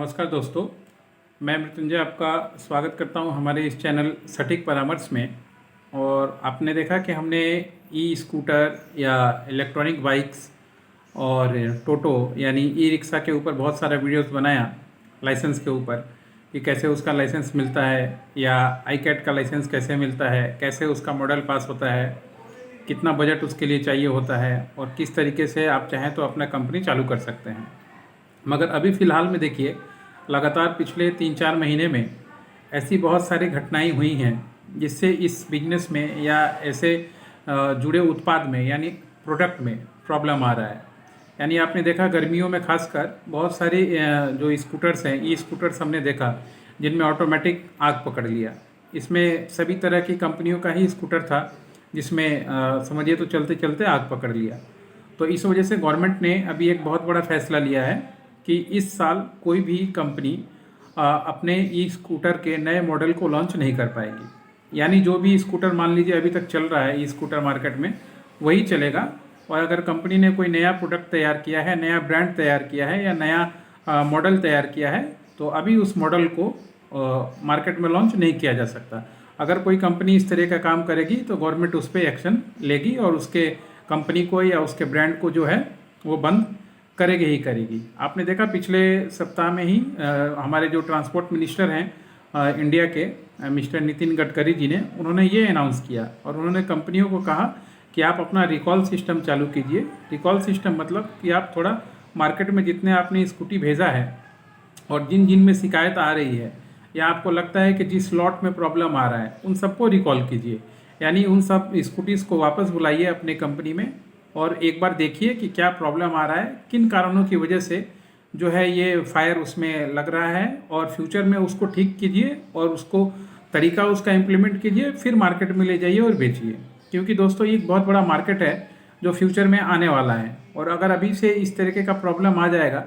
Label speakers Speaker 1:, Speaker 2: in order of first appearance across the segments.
Speaker 1: नमस्कार दोस्तों, मैं मृत्युंजय आपका स्वागत करता हूं हमारे इस चैनल सटीक परामर्श में। और आपने देखा कि हमने ई स्कूटर या इलेक्ट्रॉनिक बाइक्स और टोटो यानी ई रिक्शा के ऊपर बहुत सारा वीडियोस बनाया लाइसेंस के ऊपर कि कैसे उसका लाइसेंस मिलता है या आई कैट का लाइसेंस कैसे मिलता है, कैसे उसका मॉडल पास होता है, कितना बजट उसके लिए चाहिए होता है और किस तरीके से आप चाहें तो अपना कंपनी चालू कर सकते हैं। मगर अभी फ़िलहाल में देखिए, लगातार पिछले 3-4 महीने में ऐसी बहुत सारी घटनाएं हुई हैं जिससे इस बिजनेस में या ऐसे जुड़े उत्पाद में यानी प्रोडक्ट में प्रॉब्लम आ रहा है। यानी आपने देखा गर्मियों में खासकर बहुत सारी जो स्कूटर्स हैं, ई स्कूटर्स हमने देखा जिनमें ऑटोमेटिक आग पकड़ लिया। इसमें सभी तरह की कंपनियों का ही स्कूटर था जिसमें समझिए तो चलते चलते आग पकड़ लिया। तो इस वजह से गवर्नमेंट ने अभी एक बहुत बड़ा फैसला लिया है कि इस साल कोई भी कंपनी अपने ई स्कूटर के नए मॉडल को लॉन्च नहीं कर पाएगी। यानी जो भी स्कूटर मान लीजिए अभी तक चल रहा है ई स्कूटर मार्केट में वही चलेगा। और अगर कंपनी ने कोई नया प्रोडक्ट तैयार किया है, नया ब्रांड तैयार किया है या नया मॉडल तैयार किया है तो अभी उस मॉडल को मार्केट में लॉन्च नहीं किया जा सकता। अगर कोई कंपनी इस तरह का काम करेगी तो गवर्नमेंट उस पर एक्शन लेगी और उसके कंपनी को या उसके ब्रांड को जो है वो बंद करेगी ही करेगी। आपने देखा पिछले सप्ताह में ही हमारे जो ट्रांसपोर्ट मिनिस्टर हैं इंडिया के मिस्टर नितिन गडकरी जी ने उन्होंने ये अनाउंस किया और उन्होंने कंपनियों को कहा कि आप अपना रिकॉल सिस्टम चालू कीजिए। रिकॉल सिस्टम मतलब कि आप थोड़ा मार्केट में जितने आपने स्कूटी भेजा है और जिन जिन में शिकायत आ रही है या आपको लगता है कि जिस स्लॉट में प्रॉब्लम आ रहा है उन सबको रिकॉल कीजिए। यानी उन सब स्कूटीज़ को वापस बुलाइए अपने कंपनी में और एक बार देखिए कि क्या प्रॉब्लम आ रहा है, किन कारणों की वजह से जो है ये फायर उसमें लग रहा है और फ्यूचर में उसको ठीक कीजिए और उसको तरीका उसका इम्प्लीमेंट कीजिए, फिर मार्केट में ले जाइए और बेचिए। क्योंकि दोस्तों ये एक बहुत बड़ा मार्केट है जो फ्यूचर में आने वाला है और अगर अभी से इस तरीके का प्रॉब्लम आ जाएगा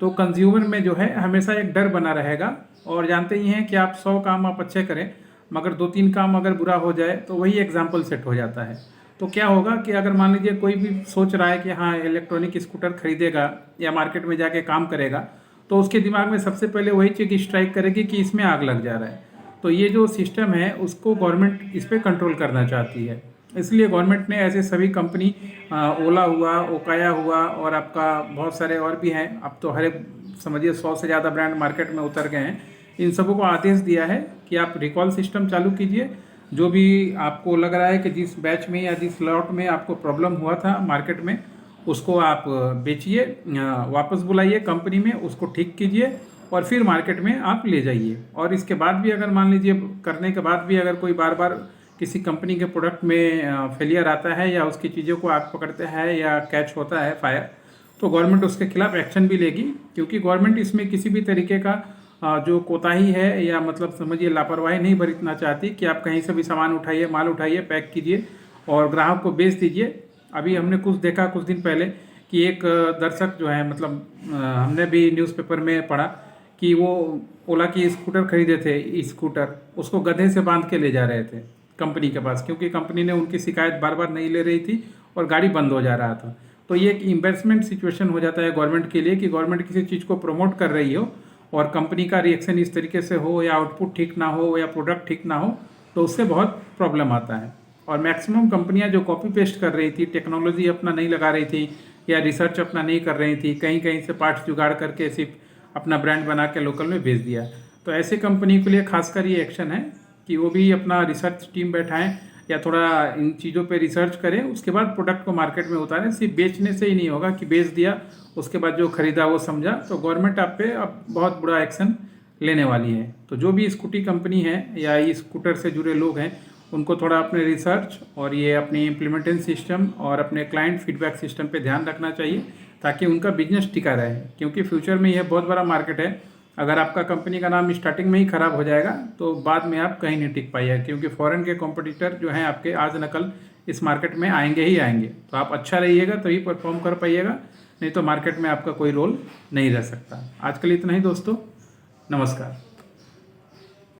Speaker 1: तो कंज्यूमर में जो है हमेशा एक डर बना रहेगा। और जानते ही हैं कि आप 100 काम आप अच्छे करें मगर 2-3 काम अगर बुरा हो जाए तो वही एग्जाम्पल सेट हो जाता है। तो क्या होगा कि अगर मान लीजिए कोई भी सोच रहा है कि हाँ इलेक्ट्रॉनिक स्कूटर खरीदेगा या मार्केट में जाके काम करेगा तो उसके दिमाग में सबसे पहले वही चीज़ स्ट्राइक करेगी कि इसमें आग लग जा रहा है। तो ये जो सिस्टम है उसको गवर्नमेंट इस पर कंट्रोल करना चाहती है। इसलिए गवर्नमेंट ने ऐसे सभी कंपनी ओला हुआ, ओकाया हुआ और आपका बहुत सारे और भी हैं, अब तो हर एक समझिए 100 से ज़्यादा ब्रांड मार्केट में उतर गए हैं। इन सबों को आदेश दिया है कि आप रिकॉल सिस्टम चालू कीजिए। जो भी आपको लग रहा है कि जिस बैच में या जिस लॉट में आपको प्रॉब्लम हुआ था मार्केट में उसको आप बेचिए, वापस बुलाइए कंपनी में, उसको ठीक कीजिए और फिर मार्केट में आप ले जाइए। और इसके बाद भी अगर मान लीजिए करने के बाद भी अगर कोई बार बार किसी कंपनी के प्रोडक्ट में फेलियर आता है या उसकी चीज़ों को आग पकड़ते हैं या कैच होता है फायर तो गवर्नमेंट उसके खिलाफ एक्शन भी लेगी। क्योंकि गवर्नमेंट इसमें किसी भी तरीके का जो कोताही है या मतलब समझिए लापरवाही नहीं बरतना चाहती कि आप कहीं से भी सामान उठाइए, माल उठाइए, पैक कीजिए और ग्राहक को बेच दीजिए। अभी हमने कुछ देखा कुछ दिन पहले कि एक दर्शक जो है मतलब हमने भी न्यूज़पेपर में पढ़ा कि वो ओला की स्कूटर खरीदे थे, स्कूटर उसको गधे से बांध के ले जा रहे थे कंपनी के पास क्योंकि कंपनी ने उनकी शिकायत बार बार नहीं ले रही थी और गाड़ी बंद हो जा रहा था। तो ये एक इन्वेस्टमेंट सिचुएशन हो जाता है गवर्नमेंट के लिए कि गवर्नमेंट किसी चीज़ को प्रमोट कर रही हो और कंपनी का रिएक्शन इस तरीके से हो या आउटपुट ठीक ना हो या प्रोडक्ट ठीक ना हो तो उससे बहुत प्रॉब्लम आता है। और मैक्सिमम कंपनियां जो कॉपी पेस्ट कर रही थी, टेक्नोलॉजी अपना नहीं लगा रही थी या रिसर्च अपना नहीं कर रही थी, कहीं कहीं से पार्ट्स जुगाड़ करके सिर्फ अपना ब्रांड बना के लोकल में भेज दिया। तो ऐसे कंपनी के लिए खासकर ये एक्शन है कि वो भी अपना रिसर्च टीम बैठाएँ या थोड़ा इन चीज़ों पे रिसर्च करें, उसके बाद प्रोडक्ट को मार्केट में उतारें। सिर्फ बेचने से ही नहीं होगा कि बेच दिया उसके बाद जो खरीदा वो समझा। तो गवर्नमेंट आप पे अब बहुत बुरा एक्शन लेने वाली है। तो जो भी स्कूटी कंपनी है या ये स्कूटर से जुड़े लोग हैं उनको थोड़ा अपने रिसर्च और ये अपनी इम्प्लीमेंटेशन सिस्टम और अपने क्लाइंट फीडबैक सिस्टम पे ध्यान रखना चाहिए ताकि उनका बिजनेस टिका रहे। क्योंकि फ्यूचर में यह बहुत बड़ा मार्केट है। अगर आपका कंपनी का नाम स्टार्टिंग में ही ख़राब हो जाएगा तो बाद में आप कहीं नहीं टिक पाइएगा क्योंकि फॉरेन के कॉम्पिटिटर जो हैं आपके आज न कल इस मार्केट में आएंगे ही आएंगे। तो आप अच्छा रहिएगा तो ही परफॉर्म कर पाइएगा, नहीं तो मार्केट में आपका कोई रोल नहीं रह सकता। आज के लिए इतना ही दोस्तों, नमस्कार।